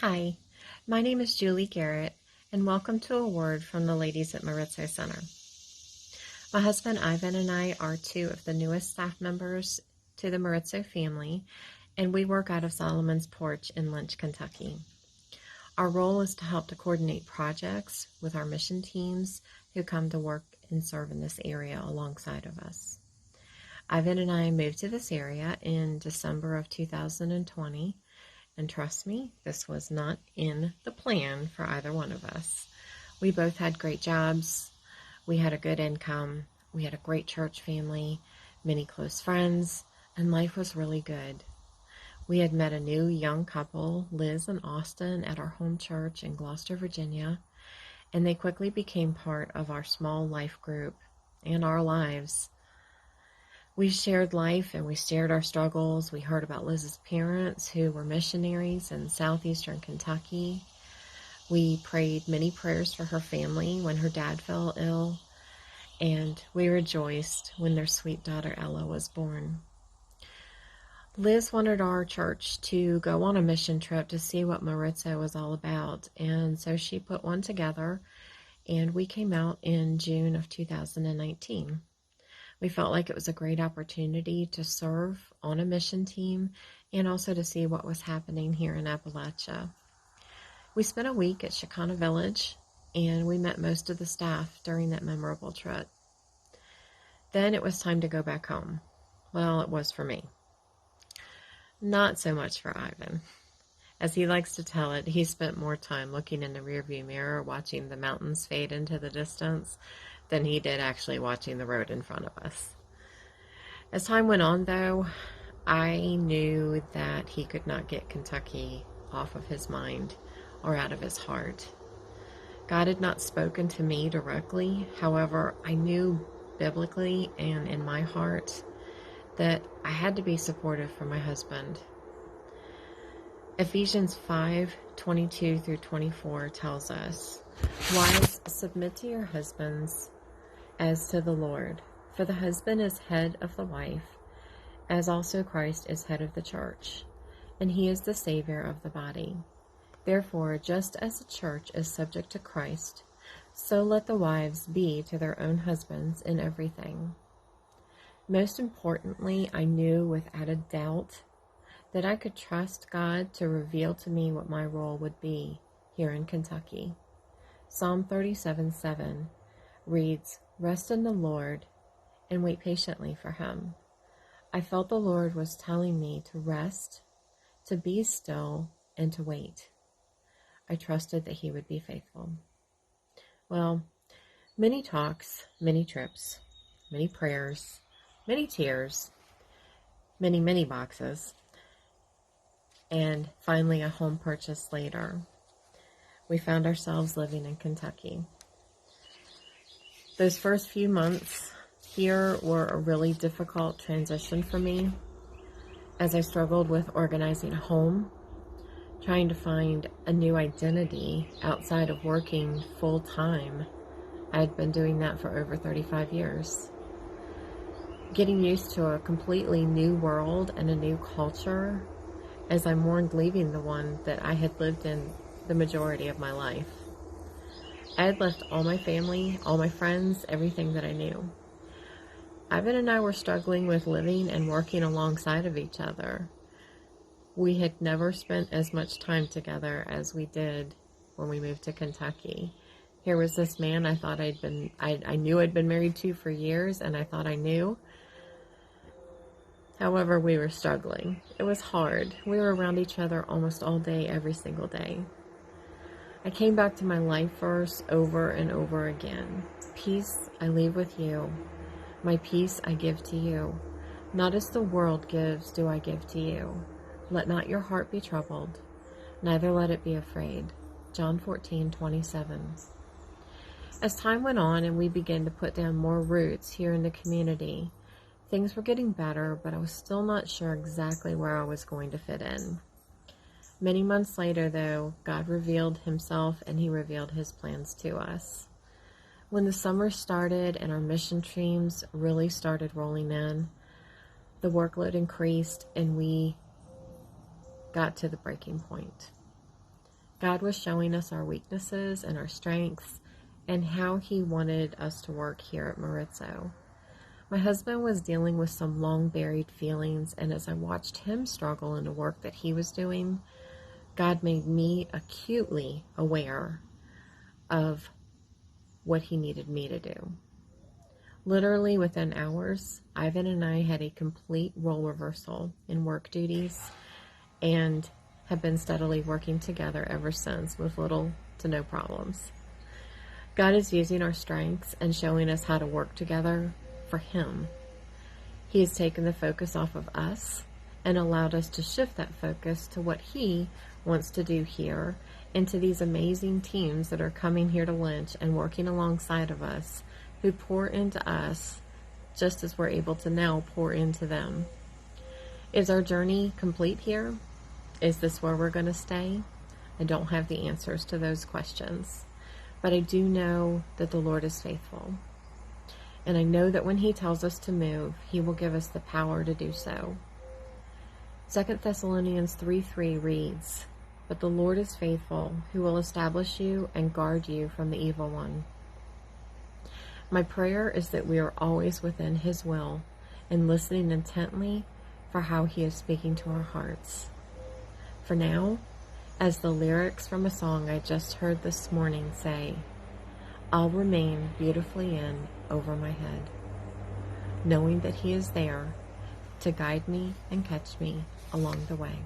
Hi, my name is Julie Garrett, and welcome to a word from the ladies at Meridzo Center. My husband Ivan and I are two of the newest staff members to the Meridzo family, and we work out of Solomon's Porch in Lynch, Kentucky. Our role is to help to coordinate projects with our mission teams who come to work and serve in this area alongside of us. Ivan and I moved to this area in December of 2020. And trust me, this was not in the plan for either one of us. We both had great jobs. We had a good income. We had a great church family, many close friends, and life was really good. We had met a new young couple, Liz and Austin, at our home church in Gloucester, Virginia, and they quickly became part of our small life group and our lives. We shared life and we shared our struggles. We heard about Liz's parents who were missionaries in southeastern Kentucky. We prayed many prayers for her family when her dad fell ill, and we rejoiced when their sweet daughter Ella was born. Liz wanted our church to go on a mission trip to see what Meridzo was all about, and so she put one together, and we came out in June of 2019. We felt like it was a great opportunity to serve on a mission team and also to see what was happening here in Appalachia. We spent a week at Shekinah Village, and we met most of the staff during that memorable trip. Then it was time to go back home. Well, it was for me. Not so much for Ivan. As he likes to tell it, he spent more time looking in the rearview mirror watching the mountains fade into the distance than he did actually watching the road in front of us. As time went on, though, I knew that he could not get Kentucky off of his mind or out of his heart. God had not spoken to me directly. However, I knew biblically and in my heart that I had to be supportive for my husband. Ephesians 5:22 through 24 tells us, "Wives, submit to your husbands as to the Lord. For the husband is head of the wife, as also Christ is head of the church, and he is the Savior of the body. Therefore, just as the church is subject to Christ, so let the wives be to their own husbands in everything." Most importantly, I knew without a doubt that I could trust God to reveal to me what my role would be here in Kentucky. Psalm 37:7 reads, "Rest in the Lord and wait patiently for him." I felt the Lord was telling me to rest, to be still, and to wait. I trusted that he would be faithful. Well, many talks, many trips, many prayers, many tears, many boxes, and finally a home purchase later, we found ourselves living in Kentucky. Those first few months here were a really difficult transition for me as I struggled with organizing a home, trying to find a new identity outside of working full-time. I had been doing that for over 35 years. Getting used to a completely new world and a new culture as I mourned leaving the one that I had lived in the majority of my life. I had left all my family, all my friends, everything that I knew. Ivan and I were struggling with living and working alongside of each other. We had never spent as much time together as we did when we moved to Kentucky. Here was this man I knew I'd been married to for years, and I thought I knew. However, we were struggling. It was hard. We were around each other almost all day, every single day. I came back to my life verse over and over again. "Peace I leave with you. My peace I give to you. Not as the world gives do I give to you. Let not your heart be troubled, neither let it be afraid." John 14:27. As time went on and we began to put down more roots here in the community, things were getting better, but I was still not sure exactly where I was going to fit in. Many months later, though, God revealed himself and he revealed his plans to us. When the summer started and our mission teams really started rolling in, the workload increased and we got to the breaking point. God was showing us our weaknesses and our strengths and how He wanted us to work here at Meridzo. My husband was dealing with some long-buried feelings, and as I watched him struggle in the work that he was doing, God made me acutely aware of what He needed me to do. Literally within hours, Ivan and I had a complete role reversal in work duties and have been steadily working together ever since with little to no problems. God is using our strengths and showing us how to work together for Him. He has taken the focus off of us and allowed us to shift that focus to what He wants to do here and to these amazing teams that are coming here to lunch and working alongside of us, who pour into us just as we're able to now pour into them. Is our journey complete here? Is this where we're going to stay? I don't have the answers to those questions, but I do know that the Lord is faithful. And I know that when He tells us to move, He will give us the power to do so. 2 Thessalonians 3:3 reads, "But the Lord is faithful, who will establish you and guard you from the evil one." My prayer is that we are always within His will and listening intently for how He is speaking to our hearts. For now, as the lyrics from a song I just heard this morning say, I'll remain beautifully in over my head, knowing that He is there to guide me and catch me along the way.